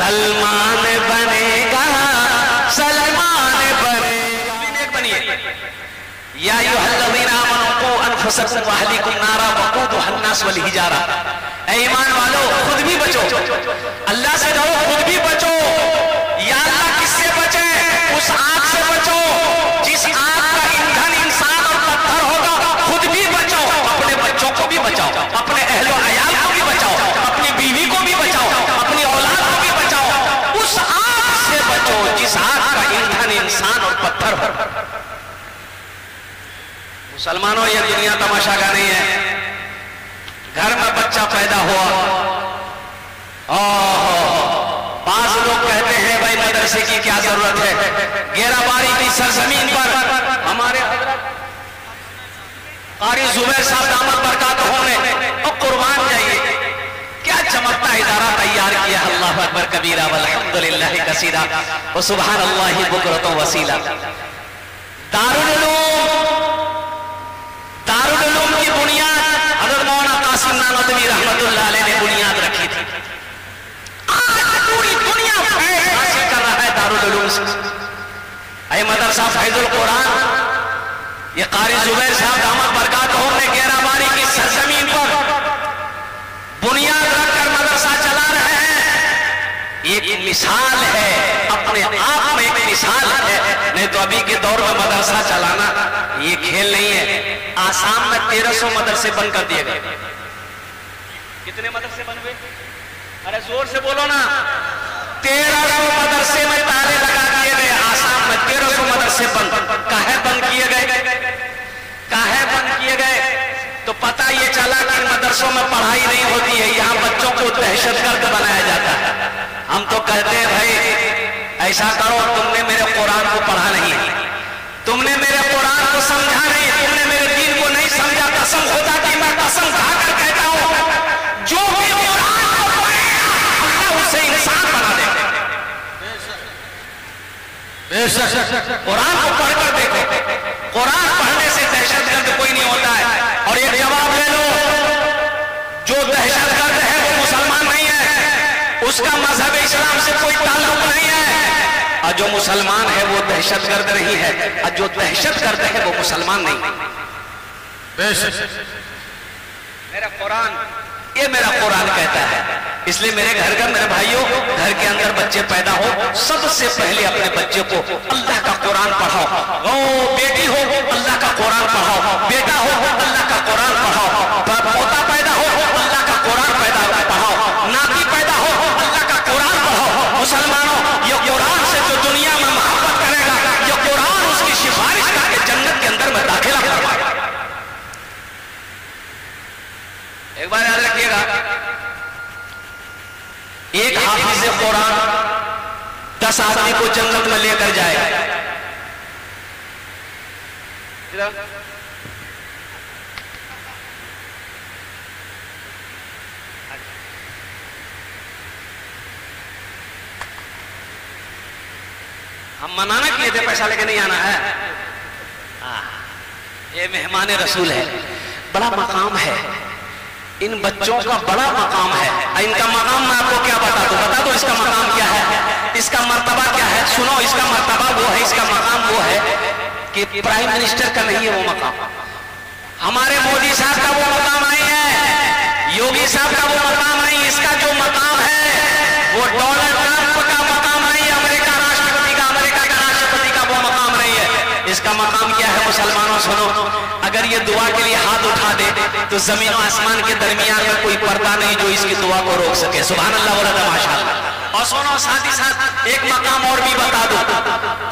सलमान बनेगा, सलमान बनेगा। बनिए या अय्युहल्लज़ीना आमनू क़ू अनफुसकुम व अहलीकुम नारा वक़ूदुहा अन्नास वल हिजारा। ऐ ईमान वालों, खुद भी बचो, अल्लाह से डरो, खुद भी बचो। या अल्लाह किससे बचे? उस आग से बचो जिस आग का ईंधन इंसान और पत्थर होगा। खुद भी बचो, अपने बच्चों को भी बचाओ, अपने अहलो अयाल को भी बचाओ, अपनी बीवी को भी बचाओ, अपनी औलाद को भी बचाओ। उस आग से बचो जिस आग का ईंधन इंसान और पत्थर हो। मुसलमानों, ये दुनिया तमाशा का नहीं है। घर में बच्चा पैदा हुआ, बाज लोग कहते हैं भाई मदरसे की क्या जरूरत है। गेराबारी की सरजमीन पर हमारे कारी जुबैर साहब दामद बरकातहू ने और कुर्बान जाइए, क्या चमकता इदारा तैयार किया। अल्लाह अकबर कबीरा वल्हम्दुलिल्लाह कसीरा व सुब्हानल्लाहि बुकरतन वसीला। दारुल उलूम की बुनियाद हज़रत मौलाना कासिम नानवी रहमतुल्लाह अलैह ने बुनियाद रखी थी। आज पूरी दुनिया फैज़ हासिल कर रहा है दारुल उलूम से। ऐ मदरसा फैजुल कुरान, ये कारी जुबैर साहब दामद बरकातहू ने गेराबारी की सरजमीन पर बुनियाद रखकर मदरसा चला रहे हैं। एक मिसाल है, अपने आप में एक मिसाल है। नहीं तो अभी के दौर में मदरसा चलाना ये खेल नहीं है। आसाम में 1300 मदरसे बंद कर दिए गए। कितने मदरसे बन गए? अरे जोर से बोलो ना। 1300 मदरसे में ताले लगा दिए गए। आसाम में 1300 मदरसे बंद। काहे बंद किए गए? काहे बंद किए गए? तो पता ये चला कि मदरसों में पढ़ाई नहीं होती है, यहाँ बच्चों को दहशतगर्द बनाया जाता है। हम तो कहते हैं भाई ऐसा करो, तुमने मेरे कुरान को पढ़ा नहीं, तुमने मेरे कुरान को समझा नहीं, तुमने मेरे दीन को नहीं समझा। कसम खुदा की मैं कसम खाकर कहता हूं, जो भी कुरान को पढ़ेगा अल्लाह उसे इंसान बना देगा। कुरान को पढ़कर देखो, कुरान पढ़ने से दहशतगर्द कोई नहीं होता है। और एक जवाब ले लो, जो दहशतगर्द है वो मुसलमान नहीं है, उसका मजहब इस्लाम से कोई ताल्लुक नहीं है। और जो मुसलमान है वो दहशतगर्द नहीं है, और जो दहशतगर्द है वो मुसलमान नहीं। मेरा कुरान, ये मेरा कुरान कहता है। इसलिए मेरे घर का, मेरे भाइयों, घर के अंदर बच्चे पैदा हो, सबसे पहले अपने बच्चे को अल्लाह का कुरान पढ़ाओ। वो बेटी हो अल्लाह का कुरान पढ़ाओ, बेटा हो अल्लाह का कुरान पढ़ाओ, पोता पैदा हो अल्लाह का कुरान पढ़ाओ, नाती पैदा हो अल्लाह का कुरान पढ़ाओ। मुसलमानों, ये कुरान से जो दुनिया में मोहब्बत करेगा, ये कुरान उसकी सिफारिश करके जन्नत के अंदर में दाखिला करवाएगा। एक बार याद रखिएगा, एक हाफिज़ कुरान 10 आदमी को जन्नत में लेकर जाएगा। हम मना किए थे पैसा लेके नहीं आना है। ये मेहमान रसूल है, बड़ा मकाम है। इन बच्चों का बड़ा मकाम है। इनका मकाम मैं आपको क्या बता दो इसका मकाम क्या है, इसका मर्तबा क्या है। सुनो, इसका मर्तबा वो है, इसका मकाम वो है कि प्राइम मिनिस्टर का नहीं है वो मकाम, हमारे मोदी साहब का वो मकाम नहीं है, योगी साहब का वो मकाम नहीं। इसका जो मकाम है वो डोनाल्ड ट्रंप का मकाम नहीं है, अमेरिका का राष्ट्रपति का वो मकाम नहीं है। इसका मकाम क्या है मुसलमानों? सुनो, अगर ये दुआ के लिए हाथ उठा दे तो जमीन और आसमान के दरमियान में कोई पर्दा नहीं जो इसकी दुआ को रोक सके। सुभान अल्लाह व माशाअल्लाह। और सुनो, साथ ही साथ एक मकाम और भी बता दो।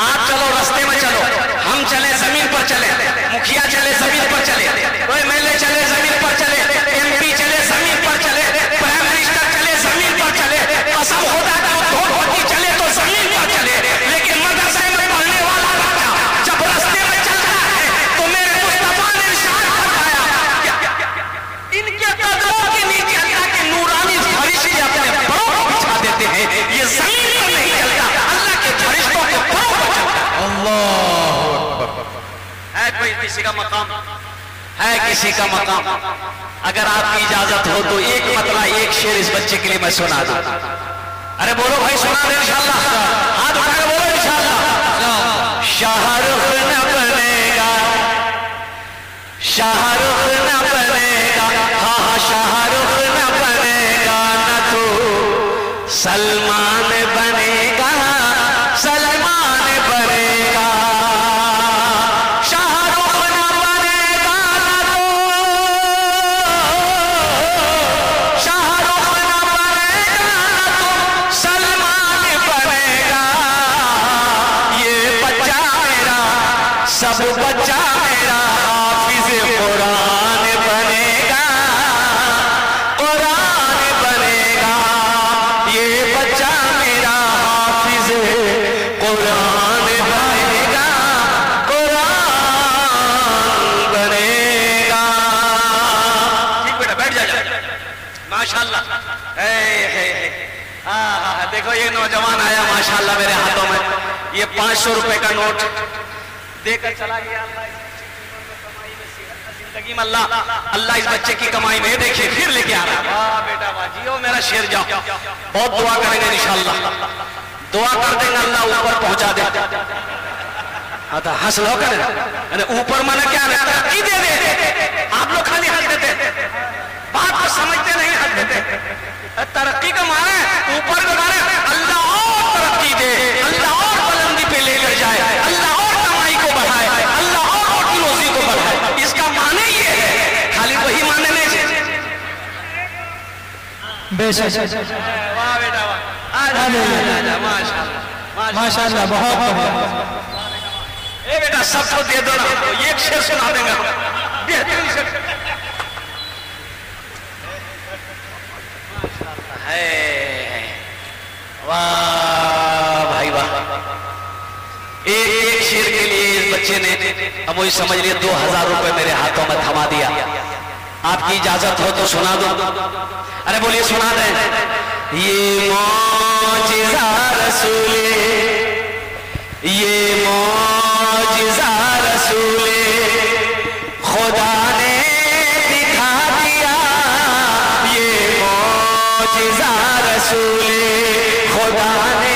आप चलो रास्ते में चलो, हम चले जमीन पर चले, मुखिया चले जमीन पर चले, एमएलए चले जमीन पर चले, एमपी चले जमीन पर चले, प्राइम मिनिस्टर चले जमीन पर चले, कसम खुदा का धोती चले तो जमीन पर चले। लेकिन मदरसे में पढ़ने वाला बच्चा जब रास्ते में चल रहा है तो मेरे मुस्तफा ने इरशाद फरमाया, इनके कदमों के नीचे अल्लाह के नूरानी फरिश्ते अपने पांव बिछा देते हैं। ये जमीन पर नहीं चलता, अल्लाह के फरिश्तों के पांव पर चलता। अल्लाह अकबर। है कोई किसी का मकाम? है किसी का मकाम? अगर आपकी इजाजत हो तो एक मतलब एक शेर इस बच्चे के लिए मैं सुना दूं। अरे बोलो भाई, सुना दे इंशाअल्लाह, हाथ उठा के बोलो इंशाअल्लाह। शाहरुख न बनेगा, शाहरुख न बनेगा, हाँ शाहरुख न बनेगा, न तो सलमान बनेगा, सलमान बनेगा। शाहरुख न बनेगा, न तो शाहरुख न बनेगा, न तो सलमान बनेगा। ये बच्चा मेरा, सब बच्चा मेरा हाफिज कुरान बनेगा, कुरान बनेगा। ये बच्चा मेरा हाफिज कुरान बनेगा, कुरान बनेगा। ठीक बेटा, बैठ जा। माशाल्लाह। देखो ये नौजवान आया माशाल्लाह मेरे हाथों में, ये 500 रुपए का नोट देकर चला गया। जिंदगी में अल्लाह इस बच्चे की कमाई में देखिए फिर लेके आ रहा है। वाह बेटा वाह, जियो मेरा शेर, जाओ। बहुत दुआ करेंगे इंशाअल्लाह, दुआ कर देंगे अल्लाह ऊपर पहुंचा दे। आता हंस लो कर, ऊपर माने क्या है, तरक्की दे दे। आप लोग खाली हंस देते, बात को समझते नहीं, हंस देते। तरक्की का माने ऊपर का माने अल्लाह और तरक्की दे, अल्लाह और बुलंदी पे लेकर जाए, अल्लाह और कमाई को बढ़ाए, अल्लाह और की रोजी को बढ़ाए। इसका माने ये है, खाली वही माने नहीं। बेशक। वाह बेटा वाह, माशाल्लाह माशाल्लाह, बहुत ए बेटा सबको दे दो ना, एक शेर सुना देंगे बेहतरीन शेर। वाह भाई वाह, एक शेर के लिए इस बच्चे ने अब वही समझ लिए 2000 रुपए मेरे हाथों में थमा दिया। आपकी इजाजत हो तो सुना दो। अरे बोलिए, सुना दें। ये मौजिज़ा रसूले, ये मौजिज़ा रसूले खुदा ने दिखा दिया, ये मौजिज़ा रसूले खुदा ने